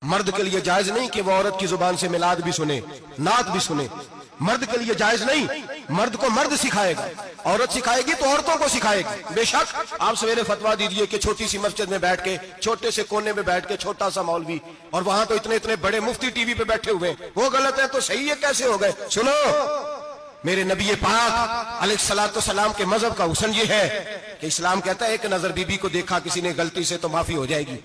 मर्द के लिए जायज नहीं कि वो औरत की जुबान से मिलाद भी सुने, नात भी सुने। मर्द के लिए जायज नहीं। मर्द को मर्द सिखाएगा, औरत सिखाएगी तो औरतों को सिखाएगी। बेशक आप सवेरे फतवा दीजिए कि छोटी सी मस्जिद में बैठ के, छोटे से कोने में बैठ के छोटा सा मौलवी, और वहां तो इतने इतने बड़े मुफ्ती टीवी पे बैठे हुए, वो गलत है तो सही है, कैसे हो गए? सुनो, मेरे नबी पाक अलैहिस्सलातु सलाम के मजहब का हुस्न ये है कि इस्लाम कहता है एक नजर बीबी को देखा किसी ने गलती से तो माफी हो जाएगी,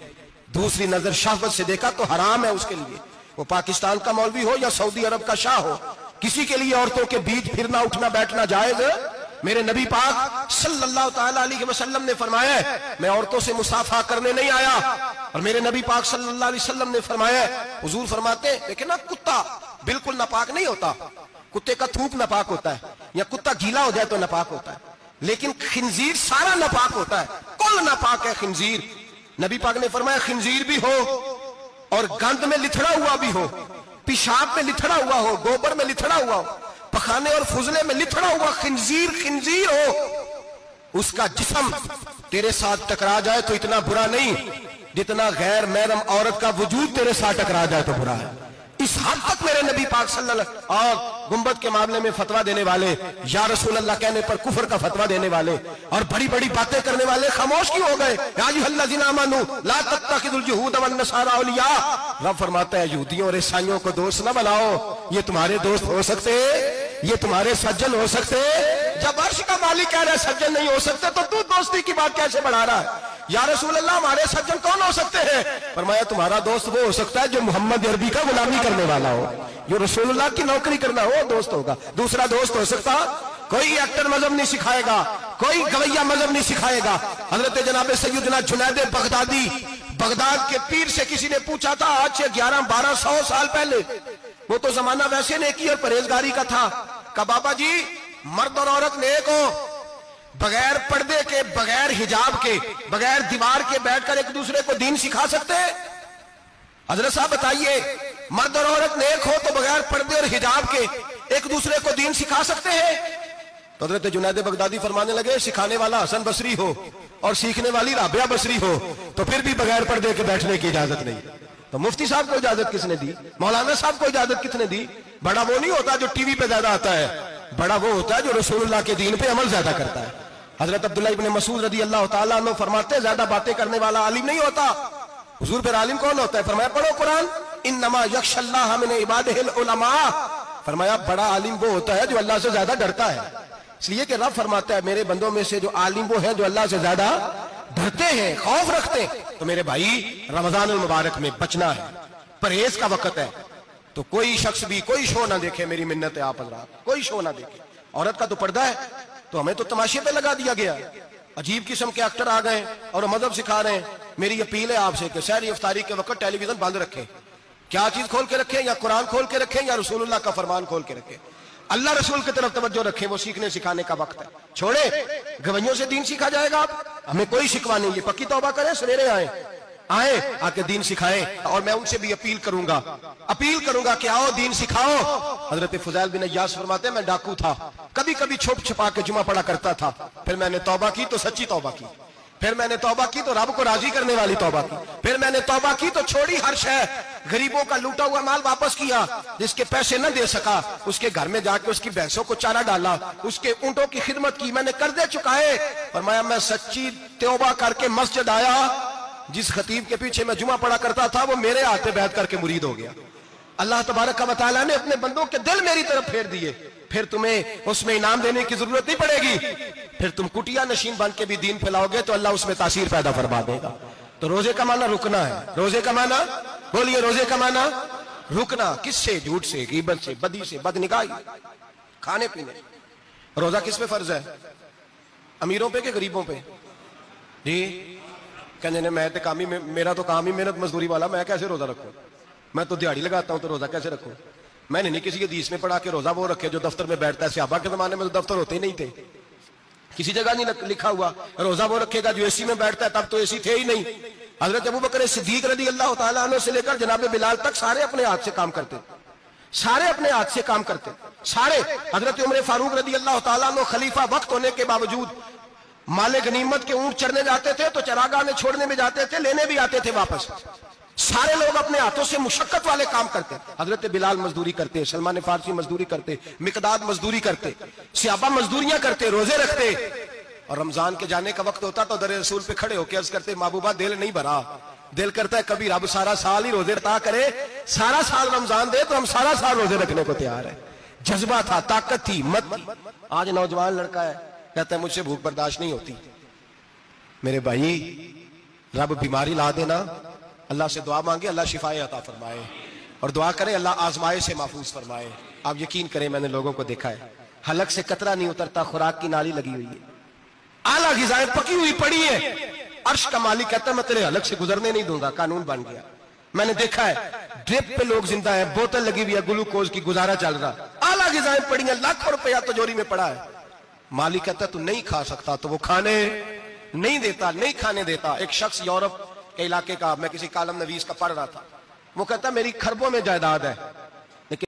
दूसरी नजर शहवत से देखा तो हराम है उसके लिए। वो पाकिस्तान का मौलवी हो या सऊदी अरब का शाह हो, किसी के लिए औरतों के बीच फिरना उठना बैठना जायज है? मेरे नबी पाक सल्लल्लाहु ताला अलैहि वसल्लम ने फरमाया मैं औरतों से मुसाफा करने नहीं आया। और मेरे नबी पाक सल्लल्लाहु अलैहि वसल्लम ने फरमाया, हुजूर फरमाते देखिए ना, कुत्ता बिल्कुल नापाक नहीं होता, कुत्ते का थूक नापाक होता है, या कुत्ता गीला हो जाए तो नापाक होता है, लेकिन खिंजीर सारा नापाक होता है, कुल नापाक है खिंजीर। नबी पाक ने फरमाया खिंजीर भी हो और गंद में लिथड़ा हुआ भी हो, पेशाब में लिथड़ा हुआ हो, गोबर में लिथड़ा हुआ हो, पखाने और फुजले में लिथड़ा हुआ खिंजीर खिंजीर हो, उसका जिस्म तेरे साथ टकरा जाए तो इतना बुरा नहीं जितना गैर महरम औरत का वजूद तेरे साथ टकरा जाए तो बुरा है। इस हद तक मेरे नबी पाक सल्लल्लाहु और गुंबद के मामले में फतवा देने वाले, या रसूल अल्लाह कहने पर कुफर का फतवा देने वाले और बड़ी बड़ी बातें करने वाले खामोश क्यों हो गए? या अय्युहल्लज़ीना आमनू ला तत्तखिज़ुल यहूद वन नसारा औलिया। रब फरमाता है यहूदियों और ईसाइयों को दोस्त ना बनाओ, ये तुम्हारे दोस्त हो सकते, ये तुम्हारे सज्जन हो सकते। जब अर्श का मालिक कह रहा है सज्जन नहीं हो सकते तो तू दोस्ती की बात कैसे बढ़ा रहा है? या रसूल अल्लाह हमारे सज्जन कौन हो सकते हैं? फरमाया तुम्हारा दोस्त वो हो सकता है जो मोहम्मद अरबी का गुलामी करने वाला हो, जो रसूलुल्लाह की नौकरी करना हो, दोस्त होगा। दूसरा दोस्त हो सकता, कोई एक्टर मजहब नहीं सिखाएगा, कोई गवैया मजहब नहीं सिखाएगा। हजरत जनाब सैयदना जुनैद बगदादी, बगदाद के पीर से किसी ने पूछा था आज से 1100-1200 साल पहले, वो तो जमाना वैसे नेकी और परहेजगारी का था, कहा बाबा जी मर्द और औरत नेक हो, बगैर पर्दे के, बगैर हिजाब के, बगैर दीवार के बैठकर एक दूसरे को दीन सिखा सकते हैं? हजरत साहब बताइए, मर्द और औरत नेक हो तो बगैर पर्दे और हिजाब के एक दूसरे को दीन सिखा सकते हैं? तो हजरत जुनैद बगदादी फरमाने लगे सिखाने वाला हसन बसरी हो और सीखने वाली राबिया बसरी हो तो फिर भी बगैर पर्दे के बैठने की इजाजत नहीं। तो मुफ्ती साहब को इजाजत किसने दी? मौलाना साहब को इजाजत किसने दी? बड़ा वो नहीं होता जो टीवी पे ज्यादा आता है, बड़ा वो होता है जो रसूलुल्लाह के दीन पे अमल ज्यादा करता है। हजरत अब्दुल्लाह इब्न मसूद रदी अल्लाह ताला अन्हु फरमाते ज्यादा बातें करने वाला आलिम नहीं होता। हुजूर फिर आलिम कौन होता है? फरमाया पढ़ो कुरान, इन्नमा यख्शल्लाह मिन इबादिहिल उलमा। फरमाया बड़ा आलिम वो होता है जो अल्लाह से ज्यादा डरता है। इसलिए कि रब फरमाता है मेरे बंदों में से जो आलिम वो है जो अल्लाह से ज्यादा डरते हैं, खौफ रखते हैं। तो मेरे भाई रमजान मुबारक में बचना है, परहेज का वक्त है, तो कोई शख्स भी कोई शो ना देखे, मेरी मिन्नत है आप हज़रात, कोई शो ना देखे। औरत का तो पर्दा है तो हमें तो तमाशे पे लगा दिया गया। अजीब किस्म के एक्टर आ गए और मजहब सिखा रहे हैं। मेरी अपील है आपसे कि सहरी इफ्तारी के वक्त टेलीविजन बंद रखें। क्या चीज खोल के रखें? या कुरान खोल के रखें या रसूलुल्लाह का फरमान खोल के रखें। अल्लाह रसूल की तरफ तवज्जो रखें, वो सीखने सिखाने का वक्त है। छोड़े गवैयों से दीन सीखा जाएगा, हमें कोई शिकवा नहीं है। पक्की तौबा करें, सवेरे आए आके दीन सिखाएं। और मैं उनसे भी अपील करूंगा कि आओ दीन सिखाओ। हजरत फुज़ैल बिन अय्यास फरमाते मैं डाकू था, कभी कभी छुप छुपा के जुमा पढ़ा करता था, फिर मैंने तौबा की तो सच्ची तौबा की, फिर मैंने तौबा की तो रब को राजी करने वाली तौबा की, फिर मैंने तौबा की तो छोड़ी हर शय, गरीबों का लूटा हुआ माल वापस किया, जिसके पैसे न दे सका उसके घर में जाके उसकी भैंसों को चारा डाला, उसके ऊंटों की खिदमत की, मैंने कर्जे चुकाए। फरमाया मैं सच्ची तौबा करके मस्जिद आया, जिस खतीब के पीछे मैं जुमा पढ़ा करता था वो मेरे हाथ पे बैठ करके मुरीद हो गया। अल्लाह तबारक व तआला ने अपने बंदों के दिल मेरी तरफ फेर दिए, फिर तुम्हें उसमें इनाम देने की जरूरत नहीं पड़ेगी। फिर तुम कुटिया नशीन बन के भी दीन फैलाओगे तो अल्लाह उसमें तासीर पैदा फरमा देगा। तो रोजे का माना रुकना है। रोजे का माना बोलिए, रोजे का माना रुकना। किससे? झूठ से, गीबत से, बदी से, बदनिगाही, खाने पीने। रोजा किस पे फर्ज है? अमीरों पे के गरीबों पे? जी कहने ने मैं तो काम ही, मेरा तो काम ही मेहनत मजदूरी वाला, मैं कैसे रोजा रखूं? मैं तो दिहाड़ी लगाता हूं तो रोजा कैसे रखूं? मैंने नहीं किसी हदीस में पढ़ा कि रोजा वो रखे जो दफ्तर में बैठता है। सहाबा के जमाने में तो दफ्तर होते ही नहीं थे, किसी जगह नहीं लिखा हुआ रोजा वो रखेगा जो एसी में बैठता है, तब तो एसी थे ही नहीं। हजरत अबू बकर सिद्दीक रज़ी अल्लाह तआला अन्हु से लेकर जनाब बिलाल तक सारे अपने हाथ से काम करते, सारे अपने हाथ से काम करते, सारे। हजरत उमर फारूक रज़ी अल्लाह तआला अन्हु खलीफा वक्त होने के बावजूद माले गनीमत के ऊंट चढ़ने जाते थे तो चरागाह में छोड़ने में जाते थे, लेने भी आते थे वापस। सारे लोग अपने हाथों से मुशक्कत वाले काम करते। हजरत बिलाल मजदूरी करते, सलमान फारसी मजदूरी करते, मिकदाद मजदूरी करते, सहाबा मजदूरियां करते, रोजे रखते। और रमजान के जाने का वक्त होता तो दर रसूल पे खड़े होकर अर्ज करते, महबूबा दिल नहीं भरा, दिल करता है कभी रब सारा साल ही रोजे रखा करे, सारा साल रमजान दे तो हम सारा साल रोजे रखने को तैयार है। जज्बा था, ताकत थी, हिम्मत थी। आज नौजवान लड़का है, कहता है मुझसे भूख बर्दाश्त नहीं होती। मेरे भाई, रब बीमारी ला देना, अल्लाह से दुआ मांगे, अल्लाह शिफाए अता फरमाए, और दुआ करें अल्लाह आजमाए से महफूज फरमाए। आप यकीन करें, मैंने लोगों को देखा है, हलक से कतरा नहीं उतरता, खुराक की नाली लगी हुई है, आला गिज़ाएं पकी हुई पड़ी है, अर्श का मालिक कहता है मैं तेरे हलक से गुजरने नहीं दूंगा, कानून बन गया। मैंने देखा है ड्रिप पे लोग जिंदा है, बोतल लगी हुई है, ग्लूकोज की, गुजारा चल रहा, आला गिज़ाएं पड़ी है, लाखों रुपया तिजोरी में पड़ा है। मालिक कहता है तू नहीं खा सकता, तो वो खाने नहीं देता, नहीं खाने देता। एक शख्स यूरोप के इलाके का, मैं किसी कालम नवीस का पढ़ रहा था, वो कहता मेरी खरबों में जायदाद है,